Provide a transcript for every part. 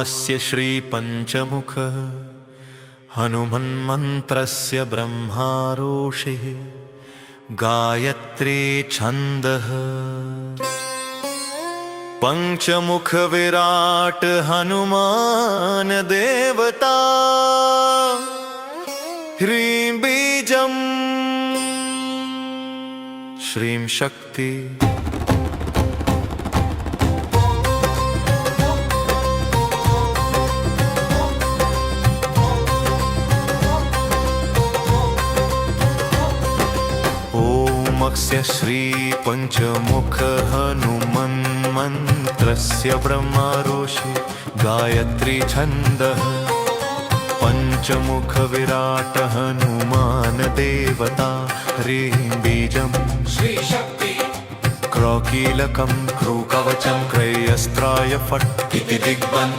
अस्य श्रीपञ्चमुख हनुमन्मन्त्रस्य ब्रह्मा ऋषिः गायत्री छन्दः पंचमुख विराट हनुमान देवता ह्रीं बीजम् श्रीं शक्ति अस्य श्री पंचमुख हनुमन्मन्त्रस्य ब्रह्मा ऋषि गायत्री छन्दः पंचमुख विराट हनुमान देवता ह्रीं बीजम् श्री शक्ति क्रौकीलकं क्रूकवचं क्रयस्त्राय फट् इति दिग्बन्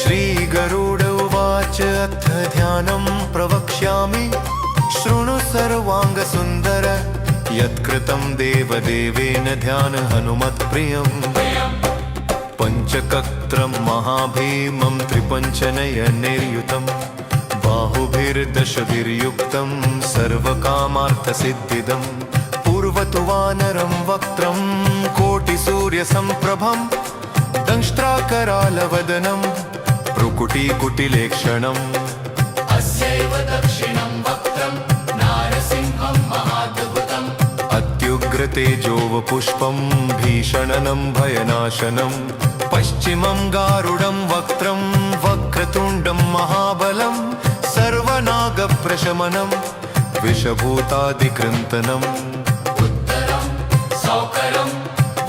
श्री गरुड उवाच अथ ध्यानं प्रवक्ष्यामि शृणु सर्वांग सुंदर यत्कृतं देवदेवेन ध्यान हनुमत्प्रियम् पंचकत्रं महाभीमं त्रिपञ्चनयनैर्युतं बाहुभिर्दशभिर्युक्तं सर्वकामार्थसिद्धिदं पूर्वतु वानरं वक्त्रं कोटिसूर्यसम्प्रभं दंष्ट्राकरालवदनं भ्रुकुटीकुटिलेक्षणम् अस्यैव दक्षिणं वक्त्रं नारसिंहं महाद्भुतम् अत्युग्रतेजोवपुष्पं भीषणनं भयनाशनं पश्चिमं गारुडं वक्त्रं वक्रतुण्डं महाबलं सर्वनागप्रशमनं विषभूतादिकृन्तनम् उत्तरं सौकरं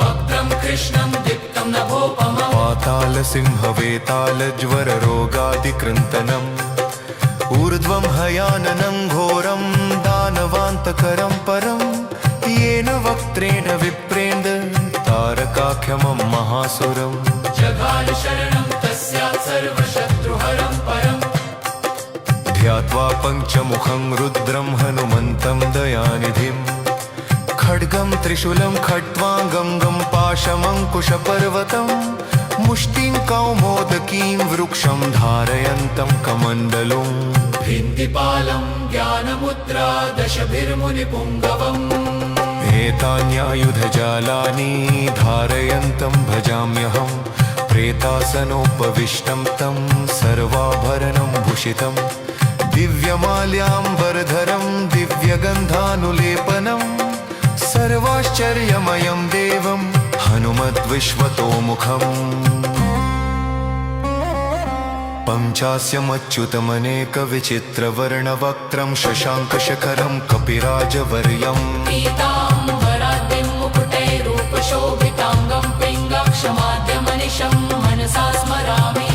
वक्त्रं कृष्णं दीप्तं नभोपमम् पातालसिंहवेतालज्वररोगादिकृन्तनम् ऊर्ध्वं हयाननं घोरं दानवान्तकरं परं येन वक्त्रेण विप्रेन्द तारकाख्यमं महासुरम् जघान शरणं तस्यात् सर्वशत्रुहरं परम् ध्यात्वा पञ्चमुखं रुद्रं हनुमन्तं दयानिधिं खड्गं त्रिशूलं खट्वाङ्गं पाशमङ्कुशपर्वतं मुष्टिं कौमोदकीं वृक्षं धारयन्तं कमण्डलुम् भिन्दिपालं ज्ञानमुद्रा दशभिर्मुनिपुङ्गवम् एतान्यायुधजालानि धारयन्तं भजाम्यहं प्रेतासनोपविष्टं तं सर्वाभरणं भूषितं दिव्यमाल्याम्बरधरं दिव्यगन्धानुलेपनं सर्वाश्चर्यमयं देवं हनुमद्विश्वतोमुखम् पञ्चास्यमच्युतमनेकविचित्रवर्णवक्त्रं शशाङ्कशखरं कपिराजवर्यम् पीताम्बराद्रिं मुकुटैरूपशोभिताङ्गं पिङ्गाक्षमाद्यमनिशं मनसा स्मरामि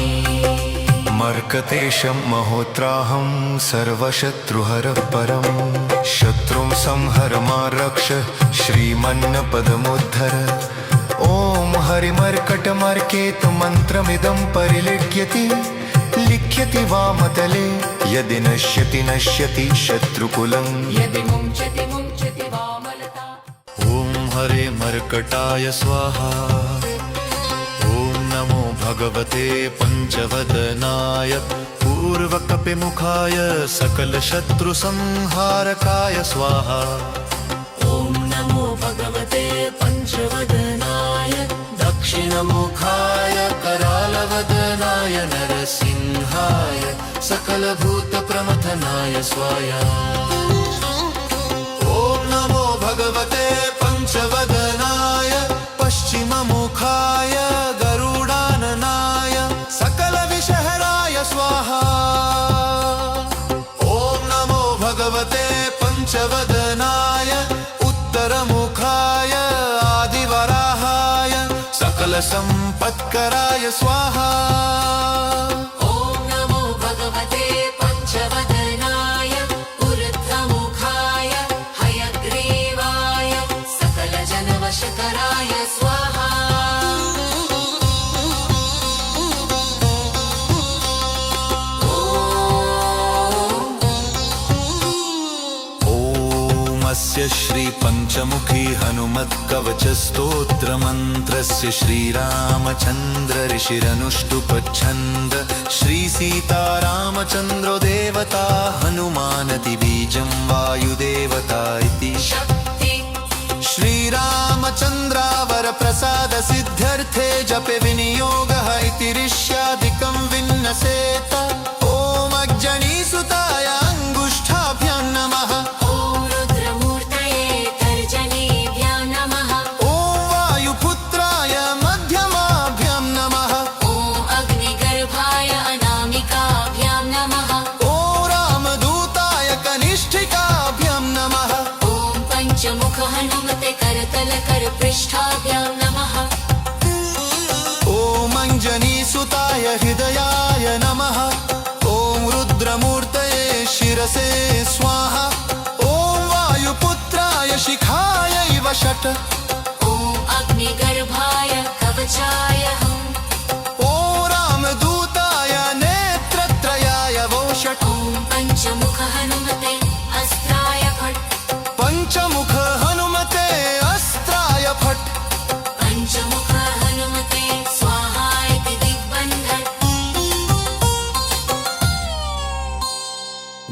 मर्कतेशं महोत्राहं सर्वशत्रुहरः परं शत्रुं संहर मा रक्ष श्रीमन्नपदमुद्धर ॐ हरिमर्कटमर्केतु मन्त्रमिदं परिलिख्यति लिख्यति वामतले यदि नश्यति नश्यति शत्रुकुलं यदि मुञ्चति मुञ्चति वामलता ॐ हरे मर्कटाय स्वाहा ॐ नमो भगवते पञ्चवदनाय पूर्वकपिमुखाय सकलशत्रुसंहारकाय स्वाहा ॐ नमो भगवते पञ्चवदनाय दक्षिणमुखाय करालवदनाय नरसिंहाय सकलभूतप्रमथनाय स्वाहा ॐ नमो भगवते पञ्चवदनाय पश्चिममुखाय गरुडाननाय सकलविषहराय स्वाहा ॐ नमो भगवते पञ्चवदनाय उत्तरमुखाय आदिवराहाय सकलसम्पत्कराय स्वाहा ॐ नमो भगवते पञ्चवदनाय ऊर्ध्वमुखाय हयग्रीवाय सकलजनवशकराय स्वाहा ॐ अस्य श्रीपञ्चमुखी हनुमत्कवचस्तोत्रमन्त्रस्य श्रीरामचन्द्र ऋषिरनुष्टुपच्छन्द श्रीसीतारामचन्द्रो देवता हनुमानति बीजं वायुदेवता इति शक्ति श्रीरामचन्द्रावर प्रसाद सिद्ध्यर्थे जपे विनियोगः इति ऋष्यादिकं विन्नसेत ॐ अग्जनीसुताय अङ्गुष्ठाभ्यां नमः ॐ रुद्रमूर्तये तर्जनीभ्यां नमः ॐ वायुपुत्राय मध्यमाभ्यां नमः ॐ अग्निगर्भाय अनामिकाभ्यां नमः ॐ रामदूताय कनिष्ठिकाभ्यां नमः ॐ पञ्चमुख हनुमते करतलकरपृष्ठाभ्यां नमः ॐ अञ्जनीसुताय हृदयाय नमः ॐ रुद्रमूर्तये शिरसे स्वाहा ॐ वायुपुत्राय शिखायैव षट् ॐ अग्निगर्भाय कवचाय हम् ॐ रामदूताय नेत्रत्रयाय वो षट् ॐ पञ्चमुख हनुमते अस्त्राय फट् पञ्चमुख हनुमते अस्त्राय फट् पञ्चमुख हनुमते स्वाहा इति दिग्बन्धन्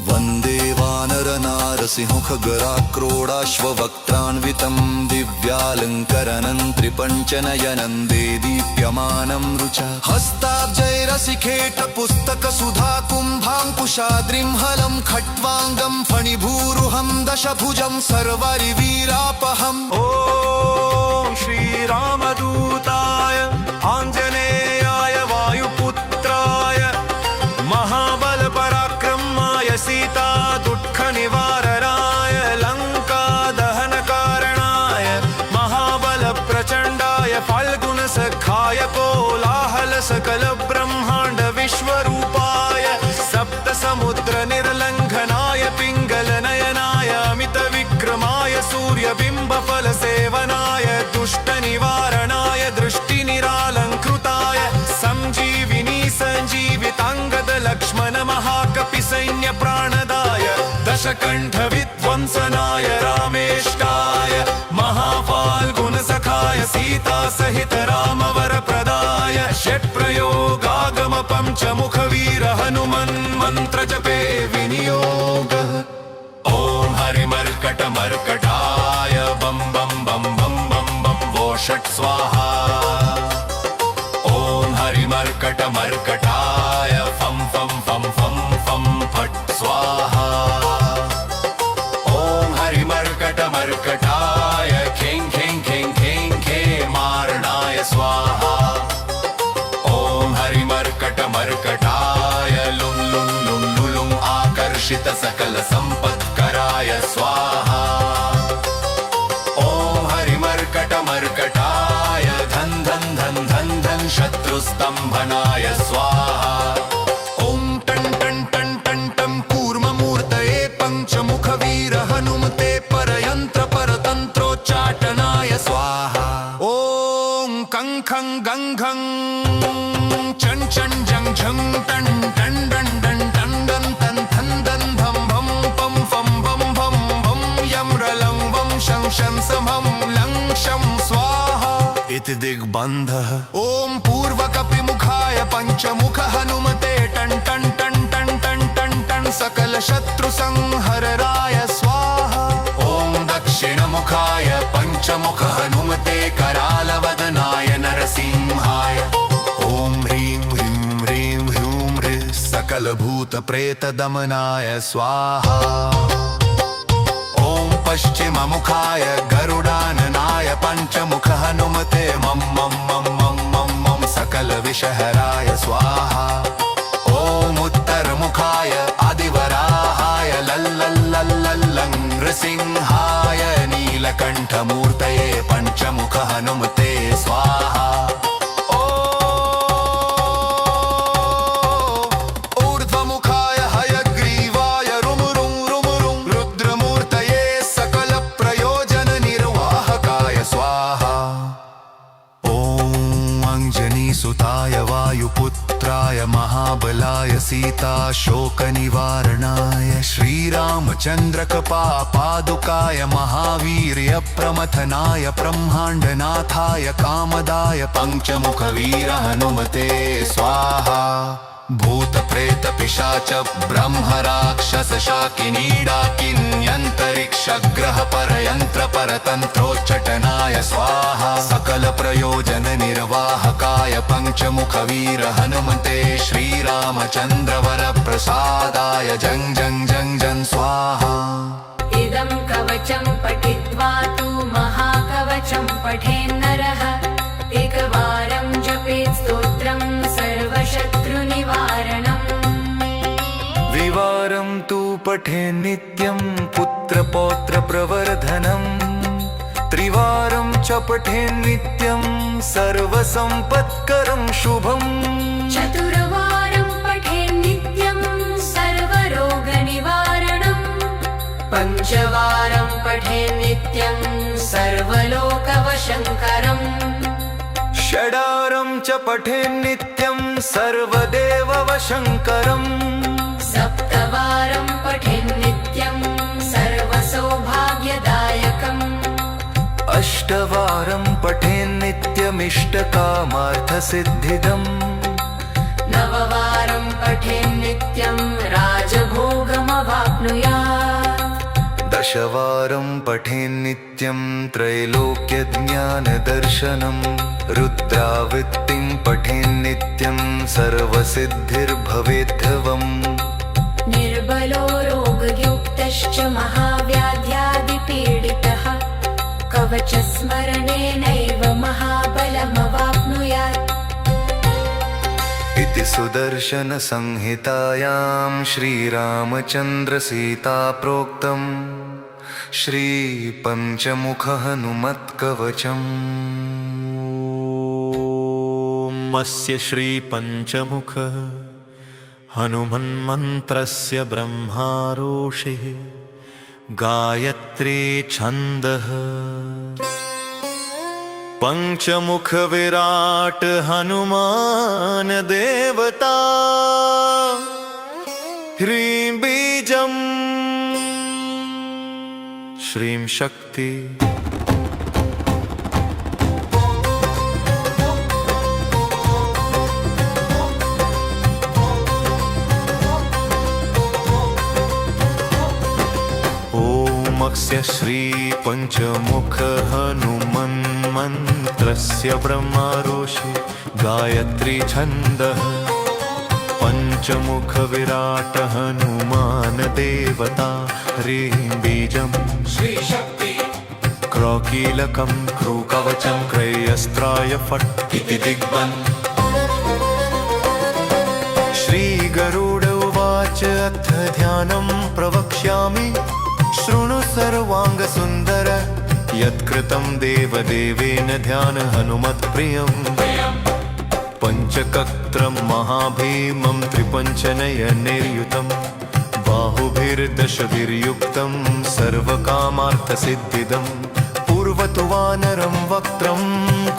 वन्दे वानरनारसिंहखगराक्रोडाश्ववक्त्रान्वितं दिव्यालङ्करनं त्रिपञ्चनयनं दीप्यमानं रुचा हस्ताब्जैरसिखेटपुस्तकसुधा कुम्भाङ्कुशाद्रिं हलं खट्वाङ्गं फणिभूरुहं दशभुजं सर्वरिवीरापहम् ॐ श्रीरामदूताय आञ्जनेयाय वायुपुत्राय महाबलपराक्रमाय सीता दुःखनिवारणाय लङ्कादहनकारणाय महाबलप्रचण्डाय फाल्गुनसखाय कोलाहलसकलब्रह्माण्ड विश्वरूपाय सप्तसमुद्रनिर्लङ्घनाय पिङ्गलनयनाय अमितविक्रमाय सूर्यबिम्बफलसेवनाय दुष्टनिवारणाय दृष्टिनिरालङ्कृताय सञ्जीविनी सञ्जीविताङ्गद लक्ष्मण महाकपिसैन्यप्राणदाय दशकण्ठविध्वंसनाय रामेष्टाय महाफाल्गुनसखाय सीतासहित रामवरप्रदाय षट्प्रयोगागम पञ्चमुखवीर हनुमन्मन्त्रजपे विनियोगः ॐ हरिमर्कटमर्कटाय बं बं बं बं बं बं वो षट् स्वाहा ॐ हरिमर्कटमर्कटाय फं फं फं फं फं फट् स्वाहा ॐ हरिमर्कटमर्कटाय खें खें खें खें खेमार्णाय स्वाहा ॐ हरिमर्कटमर्कटाय लुं लुं लुं लुलुं आकर्षित सकल सम्पत्कराय स्वाहा ॐ हरिमर्कटमर्कटाय धन धन धन धन धन शत्रुस्तम्भनाय स्वाहा ॐ टन् टन् टन् टन् टं कूर्ममूर्तये पञ्चमुखवीर हनुमते परयन्त्र परतन्त्रोच्चाटनाय स्वाहा ॐ कं खं गं घं चं चं जं झं टन् टन् डन् डन् टन् डन् तन् थन् दन् धं भं पं फं भं भं भं यं रलं वं शं शं समं लं शं स्वाहा इति दिग्बन्धः ॐ पूर्वकपिमुखाय पञ्चमुख हनुमते टन् टन् टन् टन् टन् टन् टन् सकलशत्रुसंहरणाय स्वाहा ॐ दक्षिणमुखाय पञ्चमुख हनुमते करालवदनाय नरसिंहाय ॐ ह्रीं ह्रीं ह्रीं ह्रूं ह्रीं सकलभूतप्रेतदमनाय स्वाहा ॐ पश्चिममुखाय गरुडाननाय पञ्चमुख हनुमते मं मं मं मं मं मं सकलविषहराय स्वाहा ॐ उत्तरमुखाय आदिवराहाय लल्लल्लल्लल्लं नृसिंहाय नीलकण्ठमूर्तये पञ्चमुख हनुमते स्वाहा ऊर्ध्वमुखाय हयग्रीवाय रुमुरुं रुमुरुं रुद्रमूर्तये सकलप्रयोजननिर्वाहकाय स्वाहा ॐ अञ्जनीसुताय वायुपुत्र पुत्राय महाबलाय सीता शोकनिवारणाय श्रीरामचन्द्रकपापादुकाय महावीर्य प्रमथनाय ब्रह्माण्डनाथाय कामदाय पञ्चमुखवीर हनुमते स्वाहा भूत प्रेत पिशाच ब्रह्म राक्षस शाकिनी डाकिन्यन्तरिक्ष ग्रह परयन्त्र परतन्त्रोच्चाटनाय स्वाहा सकल प्रयोजन निर्वाहकाय पञ्चमुखवीर हनुमते श्रीरामचन्द्र वर प्रसादाय जं जं जं जं स्वाहा इदं कवचं पठित्वा तु महाकवचं पठेन्नरः एकवारं जपेत् स्तोत्रं सर्वशत्रुनिवारणम् द्विवारं तु पठेन् नित्यं पुत्रपौत्रप्रवर्धनम् त्रिवारं च पठेन् नित्यं सर्वसम्पत्करं शुभम् चतुर्वारं पठेन् नित्यं सर्वरोगनिवारणम् पञ्चवारं पठेन् नित्यं सर्वलोकवशङ्करम् षडारं च पठेन् नित्यं सर्वदेववशङ्करम् सप्तवारं पठेन् नित्यं सर्वसौभाग्यदायकम् अष्टवारं पठेन् नित्यमिष्टकामार्थसिद्धिदम् नववारं पठेन् नित्यं राजभोगमवाप्नुयात् दशवारं पठेन् नित्यं त्रैलोक्यज्ञानदर्शनम् रुद्रावृत्तिं पठेन् नित्यं सर्वसिद्धिर्भवेद्धवम् निर्बलो रोगयुक्तश्च महाव्याध्यादिपीडितः कवचस्मरणेनैव महाबलमवाप्नुयात् इति सुदर्शनसंहितायां श्रीरामचन्द्रसीता प्रोक्तम् श्रीपञ्चमुखहनुमत्कवचम् अस्य श्रीपञ्चमुख हनुमन्मन्त्रस्य ब्रह्मारोषिः गायत्री छन्दः पञ्चमुख विराट हनुमान देवता ह्रीं बीजम् श्रीं शक्ति स्य श्रीपञ्चमुख हनुमन्मन्त्रस्य ब्रह्मारोषि गायत्री छन्दः पञ्चमुख विराट हनुमान देवता ह्रीं बीजम् श्रीशक्ति क्रौकीलकं क्रूकवचं क्रयस्त्राय फट् इति दिग्बन् श्रीगरुड उवाच अथ ध्यानं प्रवक्ष्यामि शृणु सर्वाङ्गसुन्दर यत्कृतं देवदेवेन ध्यान हनुमत्प्रियम् पञ्चकत्रं महाभीमं त्रिपञ्चनयनैर्युतं बाहुभिर्दशभिर्युक्तं सर्वकामार्थसिद्धिदं पूर्वतु वानरं वक्त्रं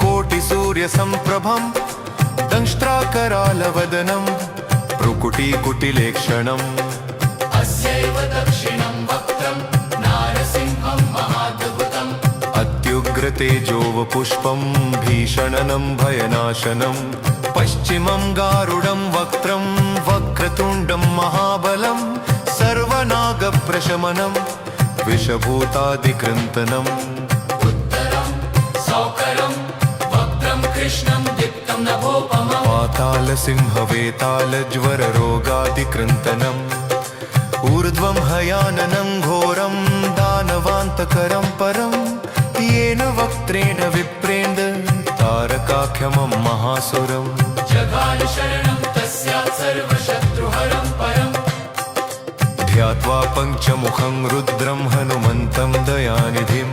कोटिसूर्यसम्प्रभं दंष्ट्राकरालवदनं भ्रुकुटीकुटिलेक्षणम् अस्यैव दक्षिणं वक्त्रं नारसिंहं महाद्भुतम् अत्युग्रतेजोवपुष्पं भीषणनं भयनाशनं पश्चिमं गारुडं वक्त्रं वक्रतुण्डं महाबलं सर्वनागप्रशमनं विषभूतादिकृन्तनम् उत्तरं सौकरं वक्त्रं कृष्णं दीप्तं नभोपमम् पातालसिंहवेतालज्वररोगादिकृन्तनम् ऊर्ध्वं हयाननं घोरं दानवान्तकरं परं येन वक्त्रेण विप्रेन्द तारकाख्यमं महासुरम् जगाल शरणं तस्यात् सर्वशत्रुहरं परम् ध्यात्वा पञ्चमुखं रुद्रं हनुमन्तं दयानिधिं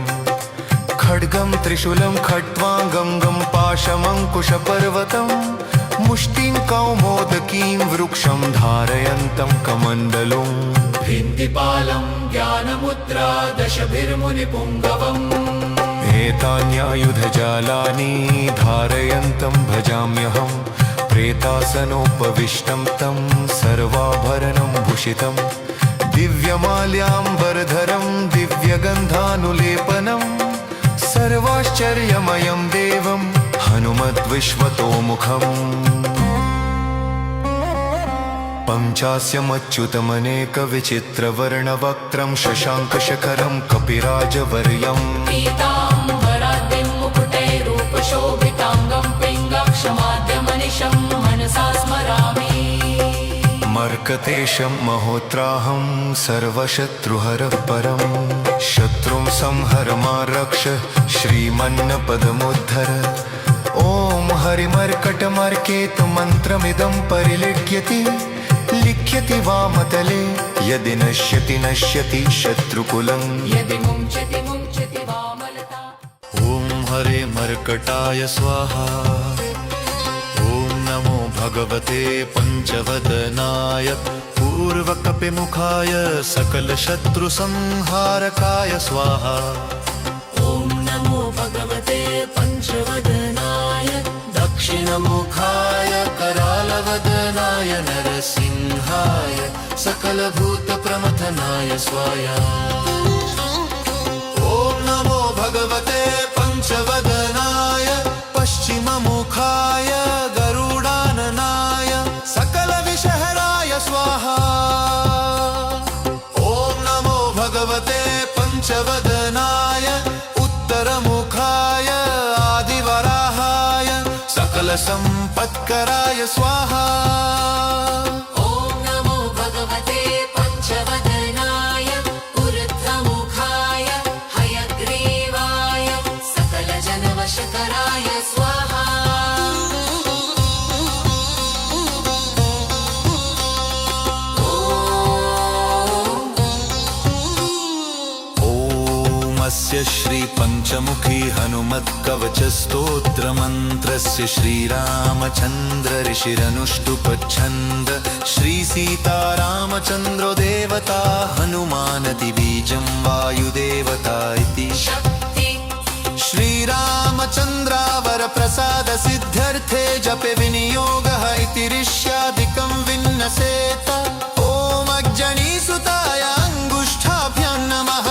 खड्गं त्रिशूलं खट्वाङ्गं पाशमङ्कुशपर्वतं मुष्टिं कौमोदकीं वृक्षं धारयन्तं कमण्डलुम् भिन्तिपालं ज्ञानमुद्रा दशभिर्मुनिपुङ्गवम् एतान्यायुधजालानि धारयन्तं भजाम्यहं प्रेतासनोपविष्टं तं सर्वाभरणं भूषितं दिव्यमाल्याम्बरधरं दिव्यगन्धानुलेपनं सर्वाश्चर्यमयं देवं हनुमद्विश्वतोमुखम् पञ्चास्यमच्युतमनेकविचित्रवर्णवक्त्रं शशाङ्कशखरं कपिराजवर्यम् पीताम्बराद्रिं मुकुटैरूपशोभिताङ्गं पिङ्गक्षमाद्यमनिशं मनसा स्मरामि मर्कतेशं महोत्राहं सर्वशत्रुहरः परं शत्रुं संहर मा रक्ष श्रीमन्नपदमुद्धर ॐ हरिमर्कटमर्केतु मन्त्रमिदं परिलिख्यति लिख्यति वामतले यदि नश्यति नश्यति शत्रुकुलं यदि मुञ्चति मुञ्चति वामलता ॐ हरे मर्कटाय स्वाहा ॐ नमो भगवते पञ्चवदनाय पूर्वकपिमुखाय सकलशत्रुसंहारकाय स्वाहा ॐ नमो भगवते पञ्चवदनाय दक्षिणमुखाय करालवदनाय नरसिंहाय सकलभूतप्रमथनाय स्वाहा ॐ नमो भगवते पञ्चवदनाय पश्चिममुखाय गरुडाननाय सकलविषहराय स्वाहा ॐ नमो भगवते पञ्चवदनाय उत्तरमुखाय आदिवराहाय सकलसम्पत्कराय स्वाहा ॐ नमो भगवते पञ्चवदनाय ऊर्ध्वमुखाय हयग्रीवाय सकलजनवशकराय स्वाहा स्य श्रीपञ्चमुखी हनुमत्कवचस्तोत्रमन्त्रस्य श्रीरामचन्द्र ऋषिरनुष्टुपच्छन्द श्रीसीतारामचन्द्रो देवता हनुमानतिबीजं वायुदेवता इति शक्ति श्रीरामचन्द्रावरप्रसादसिद्ध्यर्थे जपे विनियोगः इति ऋष्यादिकं विन्नसेत ॐ अग्जनीसुताय अङ्गुष्ठाभ्यां नमः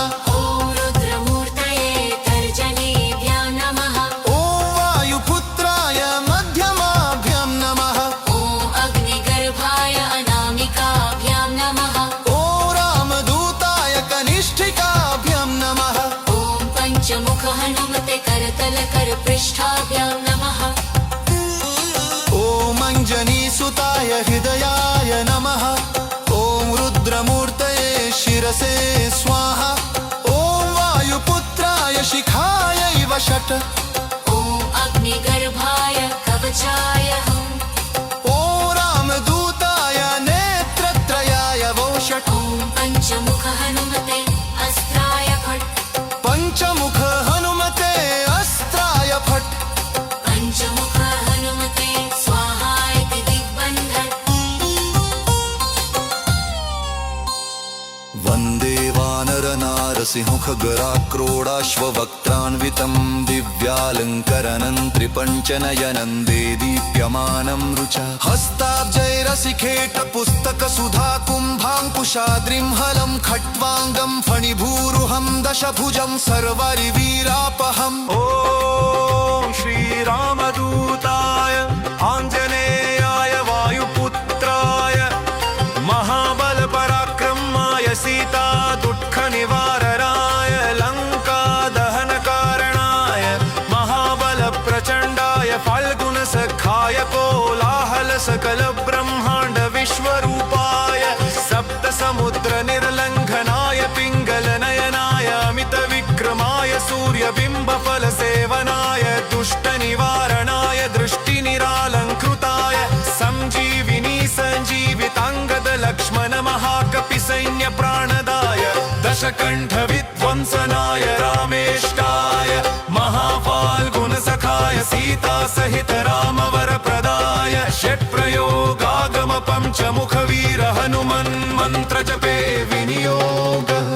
मुख हनुमते करतल कर पृष्ठाभ्यां नमः ॐ अञ्जनीसुताय हृदयाय नमः ॐ रुद्रमूर्तये शिरसे स्वाहा ॐ वायुपुत्राय शिखायैव षट् ॐ अग्निगर्भाय कवचाय हम् ॐ रामदूताय नेत्रत्रयाय वो षट् ॐ पञ्चमुख हनुमते अस्त्राय फट् पञ्चमुख हनुमते अस्त्राय फट् पञ्चमुख हनुमते स्वाहा इति दिग्बन्धन् वन्दे वानरनारसिंहखगराक्रोडाश्ववक्त्रान्वितं दिव्यालङ्करनं त्रिपञ्चनयनं देदीप्यमानं रुचा हस्ताब्जैरसिखेटपुस्तकसुधा कुम्भाङ्कुशाद्रिं हलं खट्वाङ्गं फणिभूरुहं दशभुजं सर्वरिवीरापहम् ॐ श्रीरामदूताय आञ्जनेयाय वायुपुत्राय महाबलपराक्रमाय सीता दुःखनिवारणाय लङ्कादहनकारणाय महाबलप्रचण्डाय फाल्गुनसखाय कोलाहलसकलब्रह्माण्ड विश्वरूपाय सप्तसमुद्रनिर्लङ्घनाय पिङ्गलनयनाय अमितविक्रमाय सूर्यबिम्बफलसेवनाय दुष्टनिवारणाय दृष्टिनिरालङ्कृताय सञ्जीविनी सञ्जीविताङ्गद लक्ष्मण महाकपिसैन्यप्राणदाय दशकण्ठविध्वंसनाय रामेष्टाय महाफाल्गुनसखाय सीतासहित रामवरप्रदाय षट्प्रयोगागम पञ्चमुखवीर हनुमन्मन्त्रजपे विनियोगः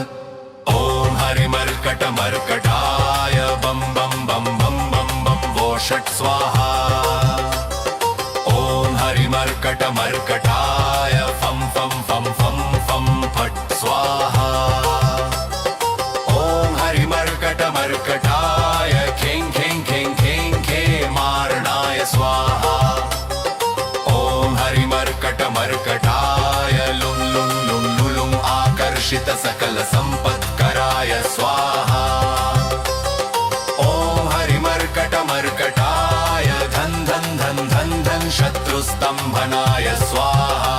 ॐ हरिमर्कटमर्कटाय बं बं बं बं बं बं वो षट् स्वाहा ॐ मर्कटमर्कटाय फं फं फं फं फं फट् स्वाहा ॐ हरिमर्कटमर्कटाय खें खें खें खें खेमारणाय स्वाहा ॐ हरिमर्कटमर्कटाय लुं लुं लुं लुलुं आकर्षित सकल सम्पत्कराय स्वाहा ॐ हरिमर्कटमर्कटाय धन धन धन धन धन शत्रुस्तम्भनाय स्वाहा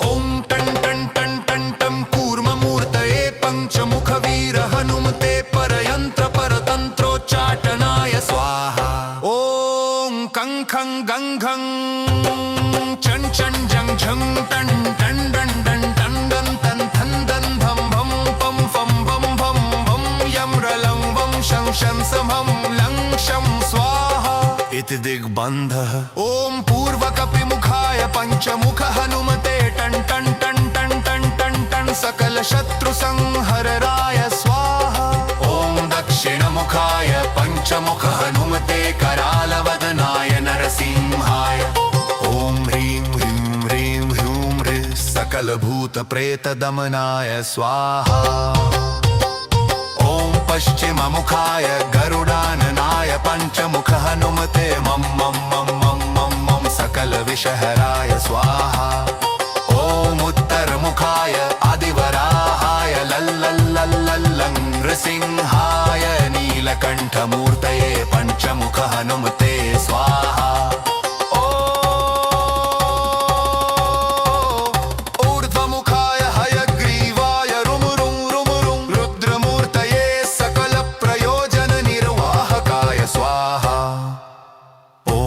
ॐ टं टं टं टं टं कूर्ममूर्तये पञ्चमुखवीर हनुमते परयन्त्र परतन्त्रोच्चाटनाय स्वाहा ॐ कं खं गं घं चं चं जं झं टं टं डं डं टं डं तं थं दं धं भं पं फं भं भं भं यं रलं वं शं शं समं लं शं स्वाहा इति दिग्बन्धः ॐ पूर्वकपिमुखाय पञ्चमुख हनुमते टं टं टं टं टं टं टं सकल शत्रु संहरणाय स्वाहा ॐ दक्षिणमुखाय पञ्चमुख हनुमते करालवदनाय नरसिंहाय ॐ ह्रीं ह्रीं ह्रीं ह्रूं ह्रीं सकल भूत प्रेत दमनाय स्वाहा ॐ पश्चिममुखाय गरुडाननाय पञ्चमुख हनुमते मं मं मं मं मं मं सकल विषहराय स्वाहा ॐ उत्तरमुखाय आदिवराहाय लल्लल्लल्लल्लं नृसिंहाय नीलकण्ठमूर्तये पञ्चमुख हनुमते स्वाहा ऊर्ध्वमुखाय हयग्रीवाय रुं रुं रुं रुं रुद्रमूर्तये सकलप्रयोजननिर्वाहकाय स्वाहा ॐ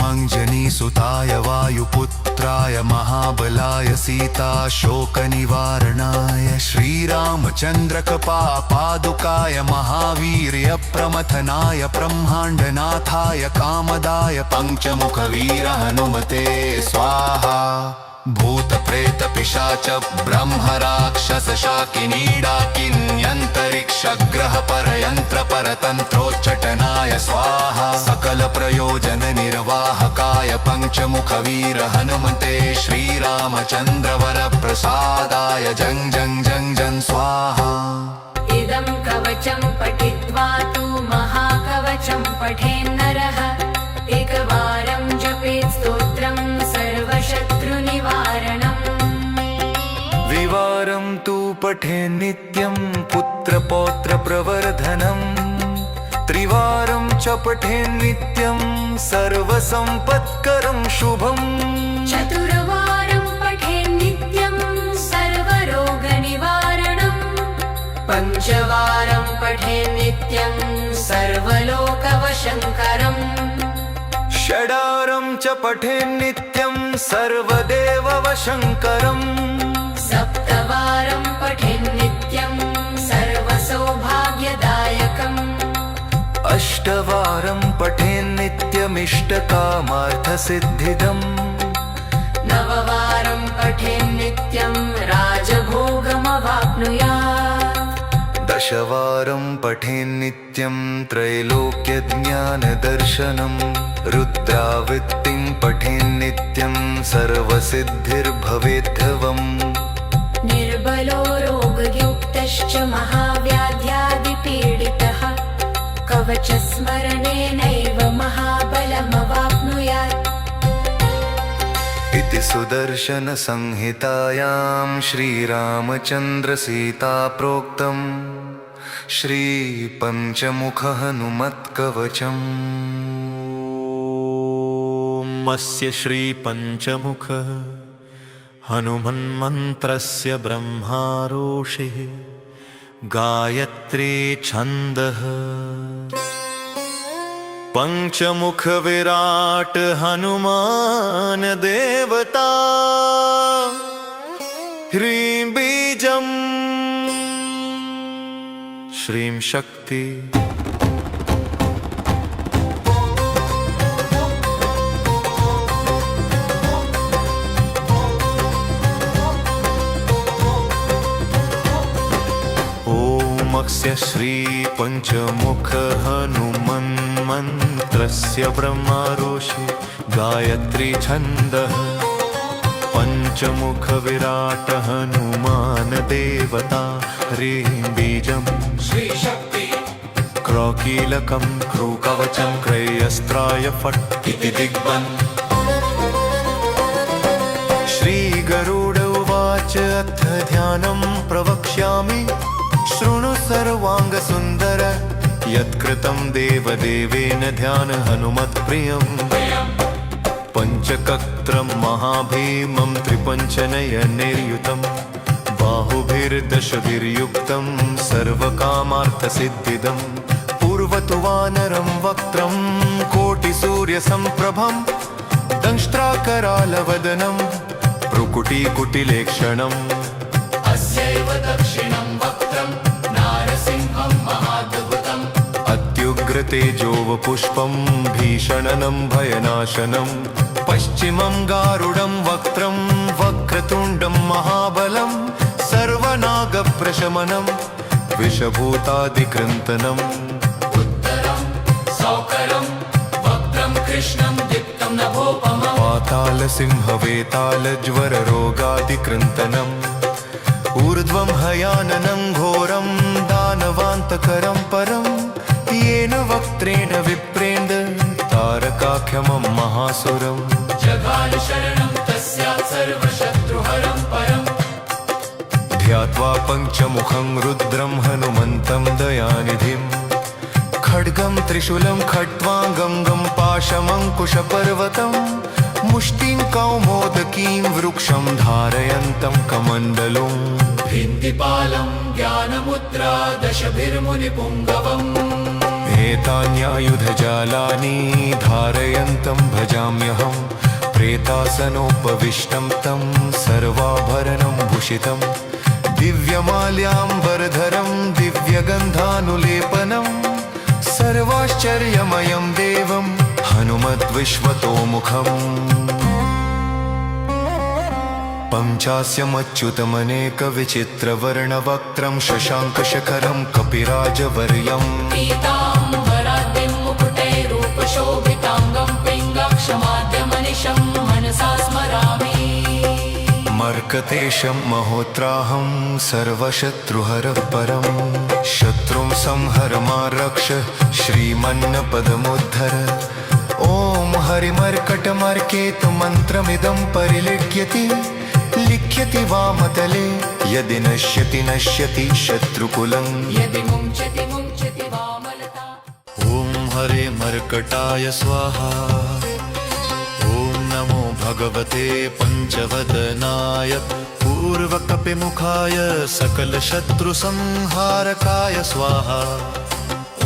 अञ्जनीसुताय वायुपुत्राय महाबलाय सीताशोकनिवारणाय श्रीरामचन्द्रकपापादुकाय महावीर्यप्रमथनाय ब्रह्माण्डनाथाय कामदाय पञ्चमुखवीर हनुमते स्वाहा भूतप्रेत पिशाच ब्रह्मराक्षस शाकिनीडाकिन्यन्तरिक्षग्रह परयन्त्र परतन्त्रोच्चटनाय स्वाहा सकल प्रयोजन निर्वाहकाय पञ्चमुखवीर हनुमते श्रीरामचन्द्र वरप्रसादाय जं जं जं जं स्वाहा इदं कवचं पठित्वा तु महाकवचं पठेन्नरः एकवारं जपेत् स्तोत्रं सर्वशत्रुनिवारणम् द्विवारं तु पठेन् नित्यं पुत्रपौत्रप्रवर्धनम् त्रिवारं च पठेन् नित्यं सर्वसम्पत्करं शुभम् चतुर्वारं पठेन् नित्यं सर्वरोगनिवारणम् पञ्चवारं पठेन् नित्यं सर्वलोकवशङ्करम् षडारं च पठेन् नित्यं सर्वदेववशङ्करम् सप्तवारं पठेन् नित्यं सर्वसौभाग्यदायकम् अष्टवारं पठेन् नित्यमिष्टकामार्थसिद्धिदम् नववारं पठेन् नित्यं राजभोगमवाप्नुयात् दशवारं पठेन् नित्यं त्रैलोक्यज्ञानदर्शनम् रुद्रावृत्तिं पठेन् नित्यं सर्वसिद्धिर्भवेद्धवम् निर्बलो रोगयुक्तश्च महाव्याध्यादिपीडितः कवचस्मरणेनैव महाबलमवाप्नुयात् इति सुदर्शनसंहितायां श्रीरामचन्द्रसीताप्रोक्तम् श्रीपञ्चमुखहनुमत्कवचम् अस्य श्रीपञ्चमुख हनुमन्मन्त्रस्य ब्रह्मारोषिः गायत्री छन्दः पञ्चमुख विराट हनुमान देवता ह्रीं बीजम् श्रीं शक्ति स्य श्रीपञ्चमुख हनुमन्मन्त्रस्य ब्रह्मारोषि गायत्री छन्दः पञ्चमुख विराट हनुमान देवता ह्रीं बीजम् श्रीशक्ति क्रौकीलकं क्रूकवचं क्रयस्त्राय फट् इति दिग्बन् श्रीगरुड उवाच अथ ध्यानं प्रवक्ष्यामि शृणु सर्वाङ्गसुन्दर यत्कृतं देवदेवेन ध्यान हनुमत्प्रियम् पञ्चकत्रं महाभीमं त्रिपञ्चनयनैर्युतं बाहुभिर्दशभिर्युक्तं सर्वकामार्थसिद्धिदं पूर्वतु वानरं वक्त्रं कोटिसूर्यसम्प्रभं दंष्ट्राकरालवदनं भ्रुकुटीकुटिलेक्षणम् अस्यैव दक्षिणं वक्त्रं नारसिंहं महाद्भुतम् अत्युग्रतेजोवपुष्पं भीषणनं भयनाशनं पश्चिमं गारुडं वक्त्रं वक्रतुण्डं महाबलं सर्वनागप्रशमनं विषभूतादिकृन्तनम् उत्तरं सौकरं वक्त्रं कृष्णं दीप्तं नभोपमम् पातालसिंहवेतालज्वररोगादिकृन्तनम् ऊर्ध्वं हयाननं घोरं दानवान्तकरं परं येन वक्त्रेण विप्रेन्द्र तारकाख्यमं महासुरम् जगाल शरणं तस्यात् सर्वशत्रुहरं परम् ध्यात्वा पञ्चमुखं रुद्रं हनुमन्तं दयानिधिं खड्गं त्रिशूलं खट्वाङ्गं गं पाशमङ्कुशपर्वतं मुष्टिं कौमोदकीं वृक्षं धारयन्तं कमण्डलुम् भिन्दिपालं ज्ञानमुद्रा दशभिर्मुनिपुङ्गवम् एतान्यायुधजालानि धारयन्तं भजाम्यहं प्रेतासनोपविष्टं तं सर्वाभरणं भूषितं दिव्यमाल्याम्बरधरं दिव्यगन्धानुलेपनं सर्वाश्चर्यमयं देवं हनुमद्विश्वतोमुखम् पञ्चास्यमच्युतमनेकविचित्रवर्णवक्त्रं शशाङ्कशखरं कपिराजवर्यम् पीताम्बराद्रिं मुकुटैरूपशोभिताङ्गं पिङ्गाक्षमाद्यमनिशं मनसा स्मरामि मर्कतेशं महोत्राहं सर्वशत्रुहरः परं शत्रुं संहर मा रक्ष श्रीमन्नपदमुद्धर ॐ हरिमर्कटमर्केतु मन्त्रमिदं परिलिख्यति लिख्यति वामतले यदि नश्यति नश्यति शत्रुकुलं यदि मुञ्चति मुञ्चति वामलता ॐ हरे मर्कटाय स्वाहा ॐ नमो भगवते पञ्चवदनाय पूर्वकपिमुखाय सकलशत्रुसंहारकाय स्वाहा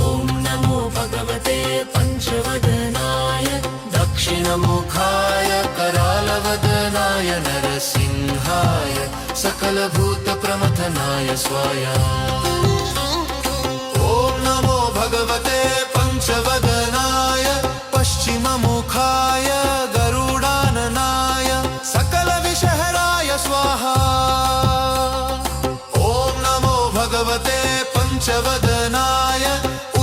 ॐ नमो भगवते पञ्चवदनाय दक्षिणमुखाय करालवदनाय नरसिंहाय सकलभूतप्रमथनाय स्वाहा ॐ नमो भगवते पञ्चवदनाय पश्चिममुखाय गरुडाननाय सकलविषहराय स्वाहा ॐ नमो भगवते पञ्चवदनाय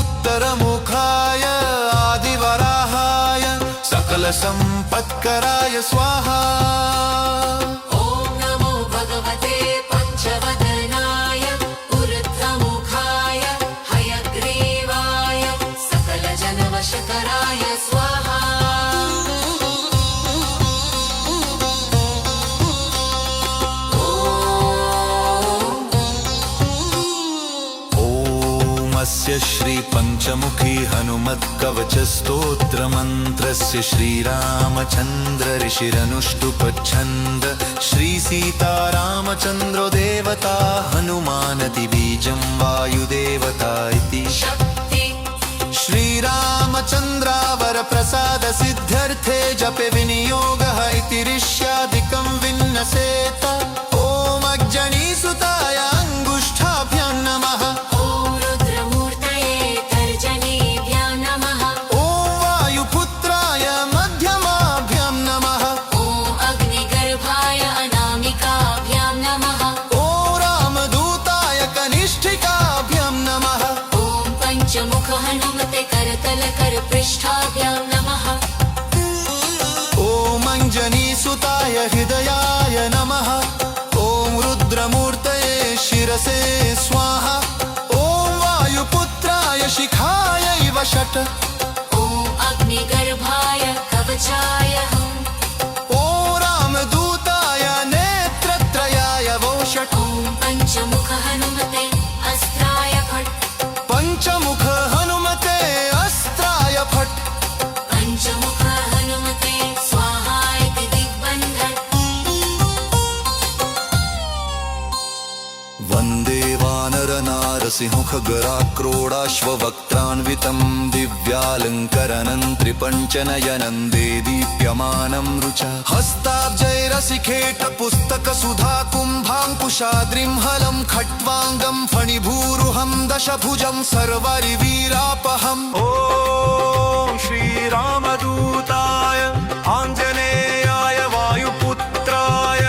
उत्तरमुखाय आदिवराहाय सकलसम्पत्कराय स्वाहा ॐ नमो भगवते पञ्चवदनाय ऊर्ध्वमुखाय हयग्रीवाय सकलजनवशकराय स्वाहा स्य श्रीपञ्चमुखी हनुमत्कवचस्तोत्रमन्त्रस्य श्रीरामचन्द्र ऋषिरनुष्टुपच्छन्द श्रीसीतारामचन्द्रो देवता हनुमानदिबीजं वायुदेवता इति शक्ति श्रीरामचन्द्रावरप्रसाद सिद्ध्यर्थे जपे विनियोगः इति ऋष्यादिकं विन्नसेत ॐ अग्जनीसुताय अङ्गुष्ठाभ्यां नमः मुख हनुमते करतल कर पृष्ठाभ्यां नमः वषट् ॐ अग्निगर्भाय कवचाय हुम् ॐ रामदूताय नेत्रत्रयाय वोषट् ॐ पञ्चमुख हनुमते अस्त्राय फट् पञ्चमुख हनुमते अस्त्राय फट् पञ्चमुख हनुमते स्वाहा इति दिग्बन्धन् वन्दे वानरनारसिंहखगराक्रोडाश्ववक्त्रान्वितं दिव्यालङ्करनं त्रिपञ्चनयनं देदीप्यमानं रुचा हस्ताब्जैरसिखेटपुस्तकसुधा कुम्भाङ्कुशाद्रिं हलं खट्वाङ्गं फणिभूरुहं दशभुजं सर्वरिवीरापहम् ॐ श्रीरामदूताय आञ्जनेयाय वायुपुत्राय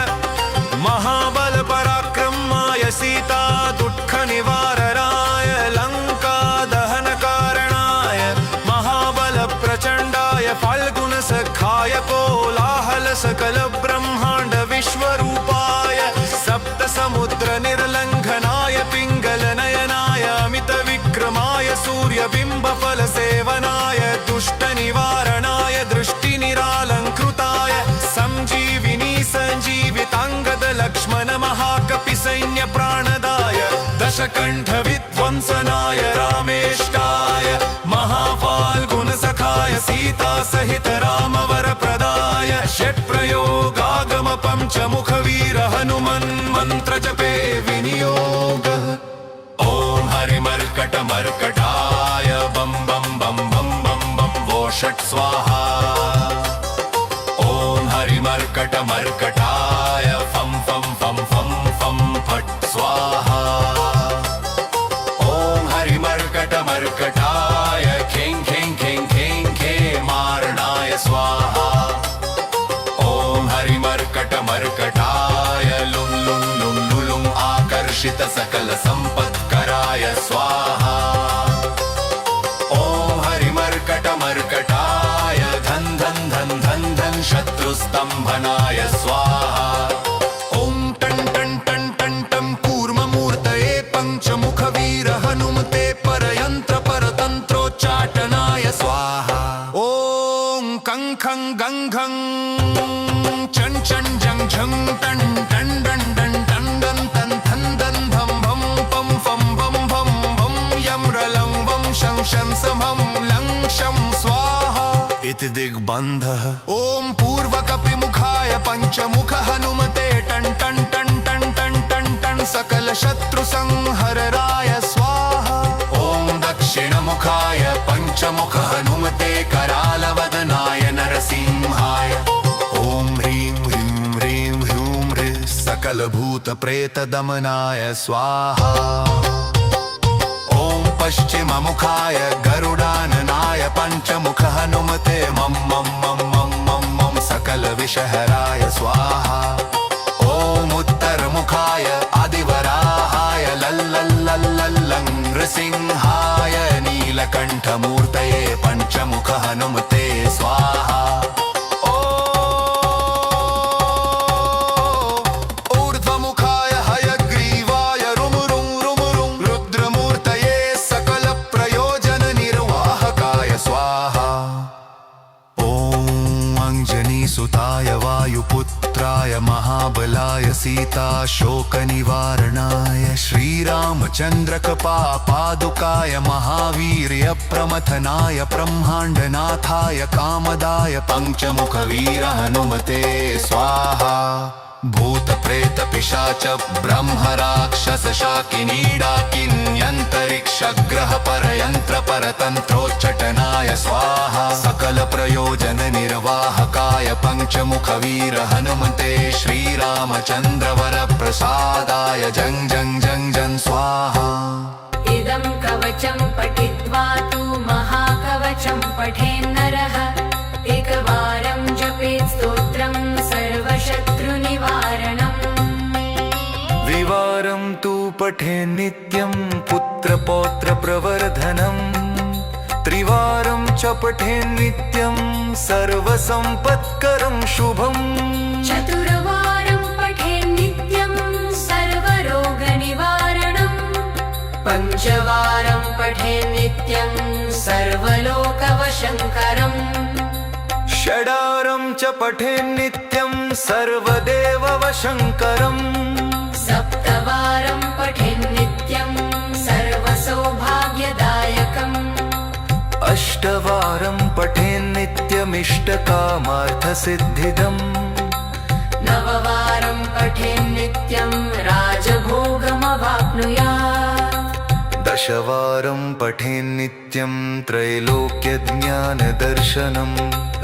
महाबलपराक्रमाय सीता दुःखनिवारणाय लङ्कादहनकारणाय महाबलप्रचण्डाय फाल्गुनसखाय कोलाहलसकलब्रह्माण्ड विश्वरूपाय सप्तसमुद्रनिर्लङ्घनाय पिङ्गलनयनाय अमितविक्रमाय सूर्यबिम्बफलसेवनाय दुष्टनिवारणाय दृष्टिनिरालङ्कृताय सञ्जीविनी सञ्जीविताङ्गद लक्ष्मण महाकपिसैन्यप्राणदाय दशकण्ठविध्वंसनाय रामेष्टाय महाफाल्गुनसखाय सीतासहित रामवरप्रदाय षट्प्रयोगागम पञ्चमुखवीर हनुमन् मन्त्रजपे विनियोगः ॐ हरिमर्कटमर्कटाय बं बं बं बं बं बं वो षट् स्वाहा ॐ हरिमर्कटमर्कटाय फं फं फं फं फं फट् स्वाहा ॐ हरिमर्कटमर्कटाय खें खें खें खें खेमारणाय स्वाहा ॐ हरिमर्कटमर्कटाय लुं लुं लुं लुलुं आकर्षित सकल सम्पत्कराय स्वाहा ॐ हरिमर्कटमर्कटाय धन धन धन धन धन शत्रुस्तम्भनाय स्वाहा ॐ टं टं टं टं टं कूर्ममूर्तये पञ्चमुखवीर हनुमते परयन्त्र परतन्त्रोच्चाटनाय स्वाहा ॐ कं खं गं घं चं चं जं झं टं टं डं डं टं डं तं थं दं धं भं पं फं भं भं भं यं रलं वं शं शं समं लं शं स्वाहा इति दिग्बन्धः ॐ पूर्वकपिमुखाय पञ्चमुख हनुमते टं टं टं टं टं टं टं सकलशत्रुसंहरणाय स्वाहा ॐ दक्षिणमुखाय पञ्चमुख हनुमते करालवदनाय नरसिंहाय ॐ ह्रीं ह्रीं ह्रीं ह्रूं ह्रीं सकलभूतप्रेतदमनाय स्वाहा ॐ पश्चिममुखाय गरुडाननाय पञ्चमुख हनुमते मं मं मं मं मं मं सकलविषहराय स्वाहा ॐ उत्तरमुखाय आदिवराहाय लल्लल्लल्लल्लं नृसिंहाय नीलकण्ठमूर्तये पञ्चमुख हनुमते स्वाहा ऊर्ध्वमुखाय हयग्रीवाय रुमुरुं रुमुरुं रुद्रमूर्तये सकलप्रयोजननिर्वाहकाय स्वाहा ॐ अञ्जनीसुताय वायुपुत्राय महाबलाय सीताशोकनिवारणाय श्रीरामचन्द्रकपापादुकाय महावीर्यप्रमथनाय ब्रह्माण्डनाथाय कामदाय पञ्चमुखवीर हनुमते स्वाहा भूतप्रेतपिशाच ब्रह्मराक्षसशाकिनीडाकिन्यन्तरिक्षग्रहपरयन्त्र परतन्त्रोच्चटनाय स्वाहा सकलप्रयोजननिर्वाहकाय पञ्चमुखवीर हनुमते श्रीरामचन्द्रवरप्रसादाय जं जं जं जं स्वाहा इदं कवचं पठित्वा तु महाकवचं पठेन्नरः एकवारं जपेत् स्तोत्रं सर्वशत्रुनिवारणम् द्विवारं तु पठे नित्यं पुत्रपौत्रप्रवर्धनम् त्रिवारं च पठे नित्यं सर्वसम्पत्करं शुभम् चतुर्वारं पठेत् नित्यं सर्वरोगनिवारणम् पञ्चवारं पठेत् नित्यं सर्वलोकवशङ्करम् षडारं च पठेन्नित्यं सर्वदेववशङ्करम् सप्तवारं पठेन्नित्यं सर्वसौभाग्यदायकम् अष्टवारं पठेन्नित्यमिष्टकामार्थसिद्धिदम् नववारं पठेन्नित्यं राजभोगमवाप्नुयात् दशवारं पठेन्नित्यं त्रैलोक्यज्ञानदर्शनम्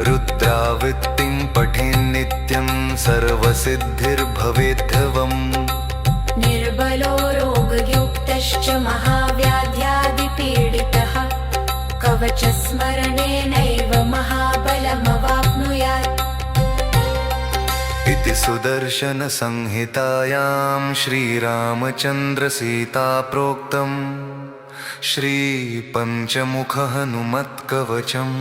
रुद्रावृत्तिं पठेन्नित्यं सर्वसिद्धिर्भवेद्धवम् निर्बलो रोगयुक्तश्च महाव्याध्यादिपीडितः कवचस्मरणेनैव महाबलमवाप्नुयात् इति सुदर्शनसंहितायां श्रीरामचन्द्रसीताप्रोक्तम् श्रीपञ्चमुखहनुमत्कवचम्